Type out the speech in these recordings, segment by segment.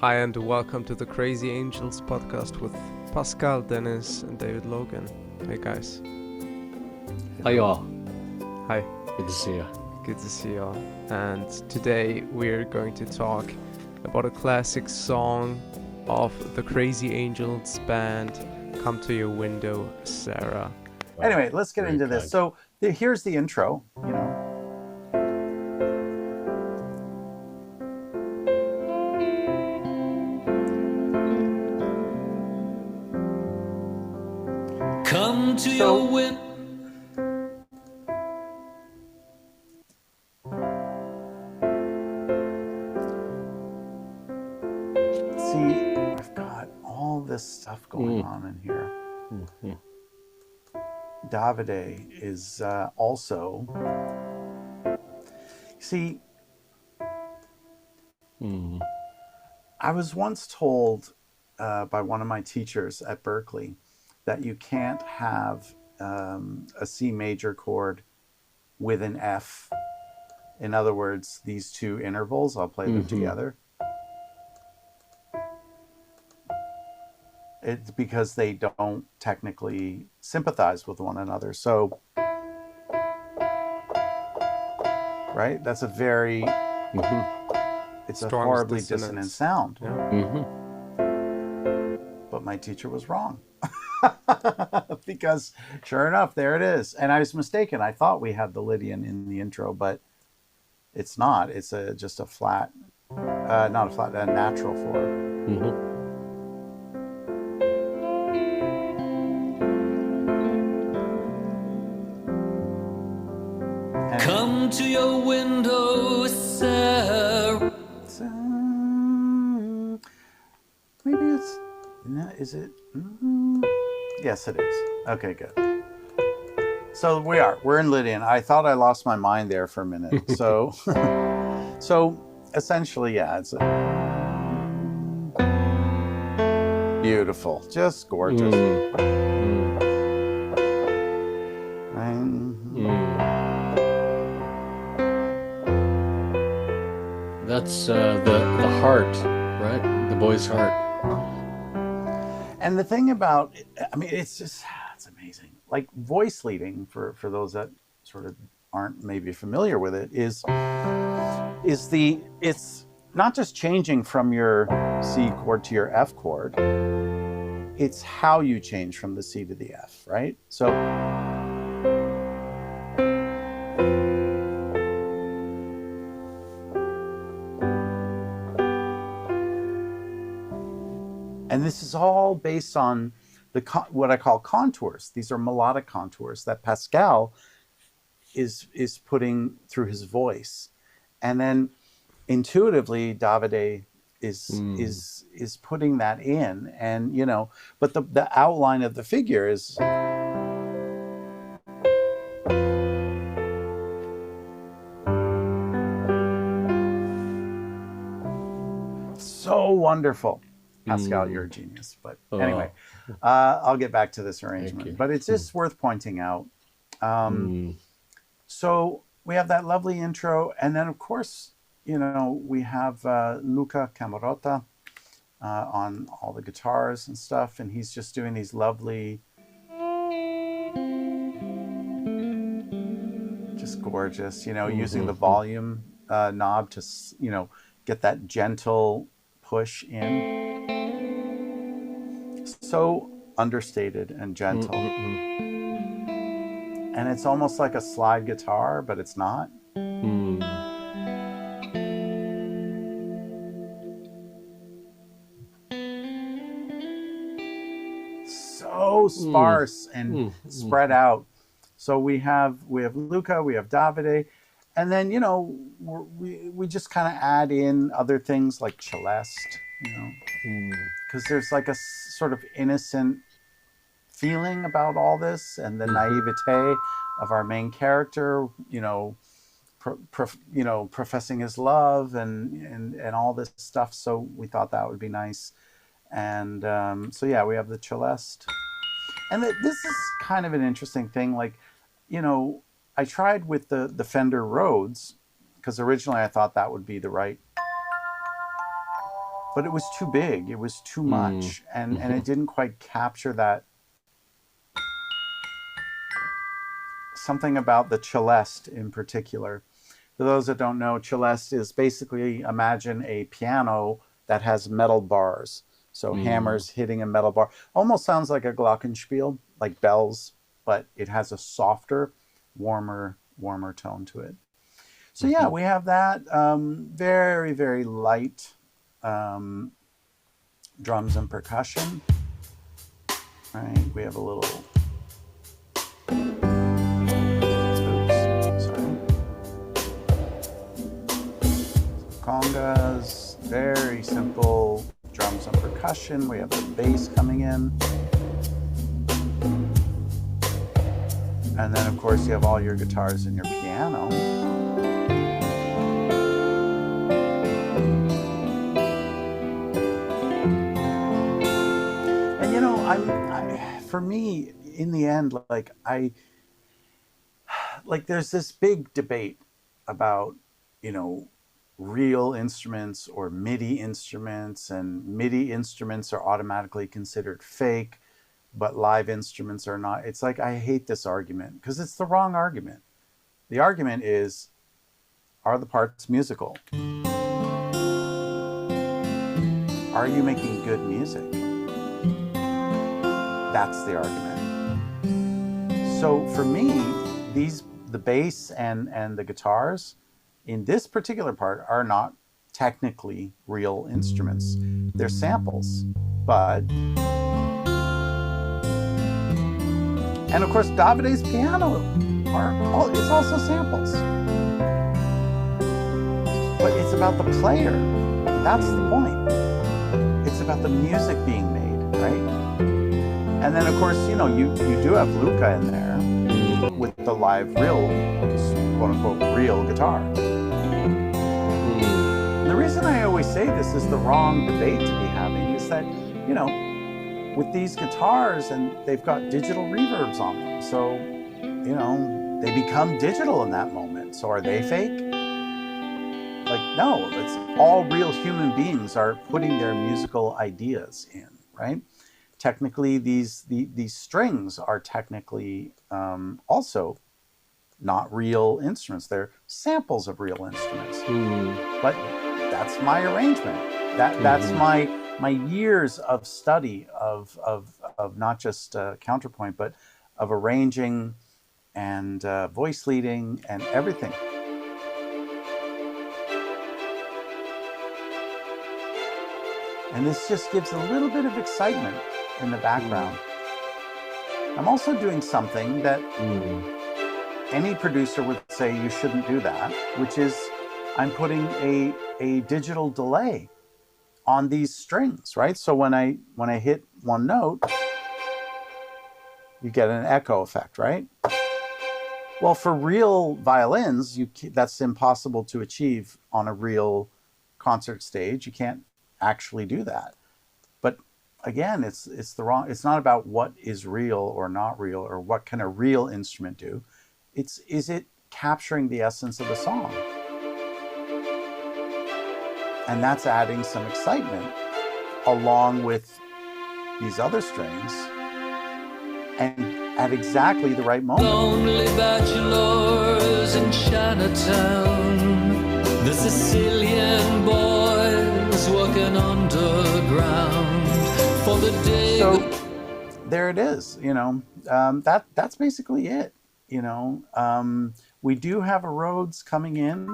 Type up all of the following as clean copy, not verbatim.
Hi and welcome to the Crazy Angels podcast with Pascal, Dennis, and David Logan. Hey guys. Hi y'all. Hi. Good to see you. Good to see y'all. And today we're going to talk about a classic song of the Crazy Angels band, Come to Your Window, Sarah. Wow. Anyway, let's get into this. So here's the intro, Come to your window. See, I've got all this stuff going on in here. Mm-hmm. Davide is also. See, I was once told by one of my teachers at Berkeley that you can't have a C major chord with an F. In other words, these two intervals, I'll play them together. It's because they don't technically sympathize with one another. So, right? That's a very, it's Strongest a horribly dissonance. dissonant sound. Yeah. But my teacher was wrong. Because sure enough, there it is. And I was mistaken. I thought we had the Lydian in the intro, but it's not. It's just a flat, not a flat, a natural four. Come to your window, Sarah. So, maybe it's, no, is it? Yes, it is. Okay, good. So we're in Lydian. I thought I lost my mind there for a minute. So, so essentially, yeah, it's beautiful, just gorgeous. That's the heart, right? The boy's heart. And the thing about, I mean, it's amazing. Like voice leading, for those that sort of aren't maybe familiar with it, it's not just changing from your C chord to your F chord. It's how you change from the C to the F, right? So. And this is all based on what I call contours. These are melodic contours that Pascal is putting through his voice, and then intuitively Davide is putting that in, and but the outline of the figure is so wonderful. Pascal, you're a genius. But anyway, I'll get back to this arrangement. But it's just worth pointing out. So we have that lovely intro. And then, of course, we have Luca Camerota on all the guitars and stuff. And he's just doing these lovely, just gorgeous, using the volume knob to, get that gentle push in. So understated and gentle. And it's almost like a slide guitar, but it's not. So sparse and spread out. So we have Luca, we have Davide, and then we just kind of add in other things like celeste, because there's like a sort of innocent feeling about all this, and the naivete of our main character, professing his love and all this stuff. So we thought that would be nice, and so yeah, we have the celeste, and this is kind of an interesting thing. Like, I tried with the Fender Rhodes, because originally I thought that would be the right but it was too big. It was too much, and it didn't quite capture that. Something about the celeste in particular. For those that don't know, celeste is basically, imagine a piano that has metal bars. So hammers hitting a metal bar. Almost sounds like a glockenspiel, like bells, but it has a softer, warmer tone to it. So yeah, we have that very, very light drums and percussion. Right, we have a little. Congas, very simple drums and percussion. We have the bass coming in. And then, of course, you have all your guitars and your piano. And, you know, for me, in the end, like there's this big debate about, you know, real instruments or MIDI instruments, and MIDI instruments are automatically considered fake, but live instruments are not. It's like, I hate this argument because it's the wrong argument. The argument is, are the parts musical? Are you making good music? That's the argument. So for me, the bass and the guitars in this particular part are not technically real instruments. They're samples, but... And of course, Davide's piano it's also samples. But it's about the player. That's the point. It's about the music being made, right? And then of course, you know, you do have Luca in there with the live real, quote unquote, real guitar. The reason I always say this is the wrong debate to be having is that, you know, with these guitars, and they've got digital reverbs on them, so, you know, they become digital in that moment. So are they fake? Like, no, it's all real human beings are putting their musical ideas in, right? Technically, these strings are technically also not real instruments. They're samples of real instruments. But that's my arrangement. That's my years of study of not just counterpoint, but of arranging and voice leading and everything. And this just gives a little bit of excitement in the background. I'm also doing something that any producer would say you shouldn't do that, which is I'm putting a digital delay on these strings, right? So when I hit one note, you get an echo effect, right? Well, for real violins, that's impossible to achieve on a real concert stage. You can't actually do that. But again, it's not about what is real or not real, or what can a real instrument do. Is it capturing the essence of the song? And that's adding some excitement along with these other strings, and at exactly the right moment. Lonely bachelors in Chinatown, the Sicilian boys walking underground for the day. So there it is, you know, that's basically it, you know. We do have a Rhodes coming in.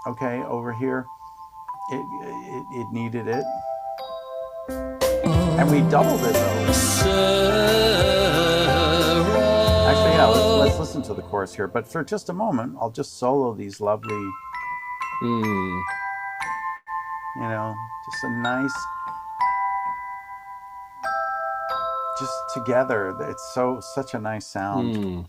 Okay, over here, it needed it. And we doubled it though. Actually, yeah, let's listen to the chorus here. But for just a moment, I'll just solo these lovely, you know, just a nice, just together. It's such a nice sound.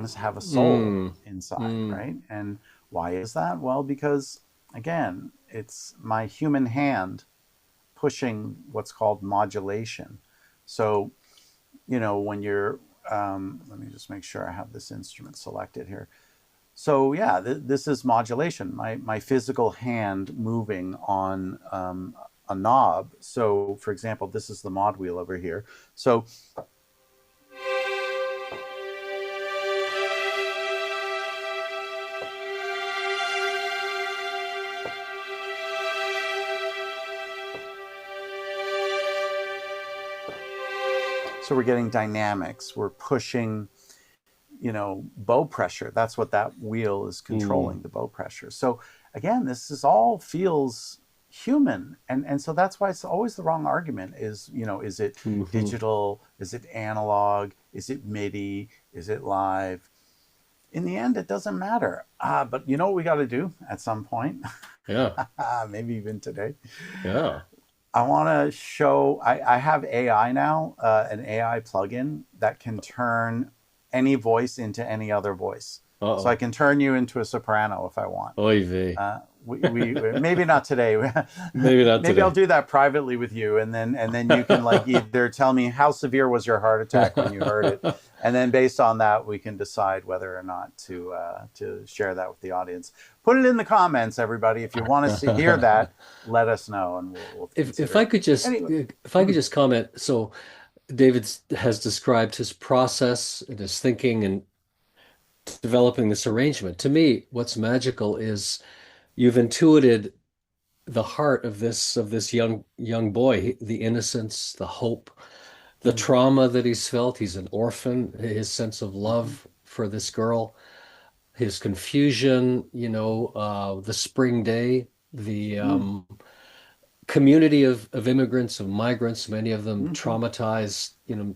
things have a soul inside, right? And why is that? Well, because again, it's my human hand pushing what's called modulation. So, you know, when you're, let me just make sure I have this instrument selected here. So yeah, this is modulation, my physical hand moving on a knob. So for example, this is the mod wheel over here. So we're getting dynamics, we're pushing, you know, bow pressure. That's what that wheel is controlling, the bow pressure. So again, this is all feels human. And so that's why it's always the wrong argument is, you know, is it digital? Is it analog? Is it MIDI? Is it live? In the end, it doesn't matter. But you know what we got to do at some point? Yeah. Maybe even today. Yeah. I want to show, I have AI now, an AI plugin that can turn any voice into any other voice. So I can turn you into a soprano if I want. Oy vey. We maybe not today. Maybe not Maybe today. I'll do that privately with you, and then you can like either tell me how severe was your heart attack when you heard it, and then based on that we can decide whether or not to share that with the audience. Put it in the comments, everybody. If you want to hear that, let us know, and we'll If I could just if I could just comment. So David has described his process and his thinking and developing this arrangement. To me, what's magical is you've intuited the heart of this young boy, the innocence, the hope, the trauma that he's felt. He's an orphan, his sense of love for this girl, his confusion, you know, the spring day, the community of immigrants, of migrants, many of them traumatized, you know,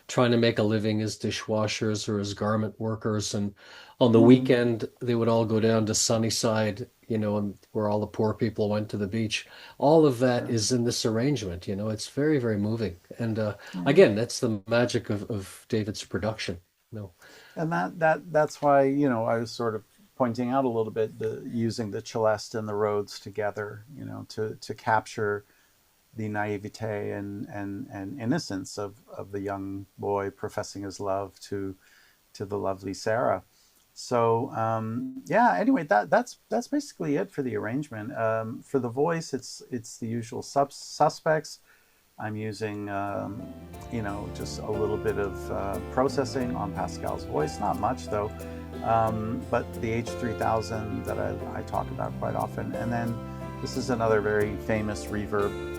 trying to make a living as dishwashers or as garment workers. And on the weekend, they would all go down to Sunnyside, you know, and where all the poor people went to the beach. All of that is in this arrangement, you know. It's very, very moving. And again, that's the magic of David's production. No. And that's why, you know, I was sort of pointing out a little bit using the celeste and the Rhodes together, you know, to capture the naivete and innocence of the young boy professing his love to the lovely Sarah. So yeah, anyway, that's basically it for the arrangement. For the voice, it's the usual suspects. I'm using you know, just a little bit of processing on Pascal's voice, not much though, but the H3000 that I talk about quite often. And then this is another very famous reverb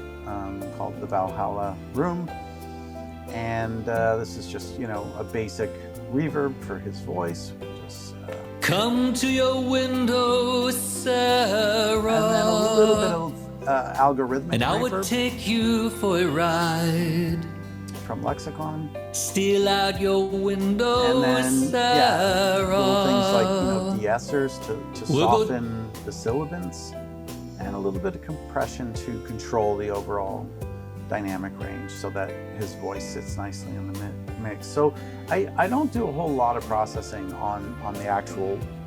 called the Valhalla Room, and this is just, you know, a basic reverb for his voice. Just, Come to your window, Sarah, and then a little bit of algorithmic and I would reverb take you for a ride. from Lexicon, Steal out your window, and then Sarah. little things like, you know, de-essers to We'll go- soften the sibilants, and a little bit of compression to control the overall dynamic range so that his voice sits nicely in the mix. So I don't do a whole lot of processing on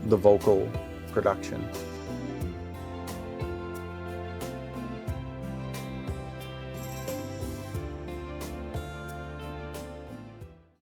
the vocal production.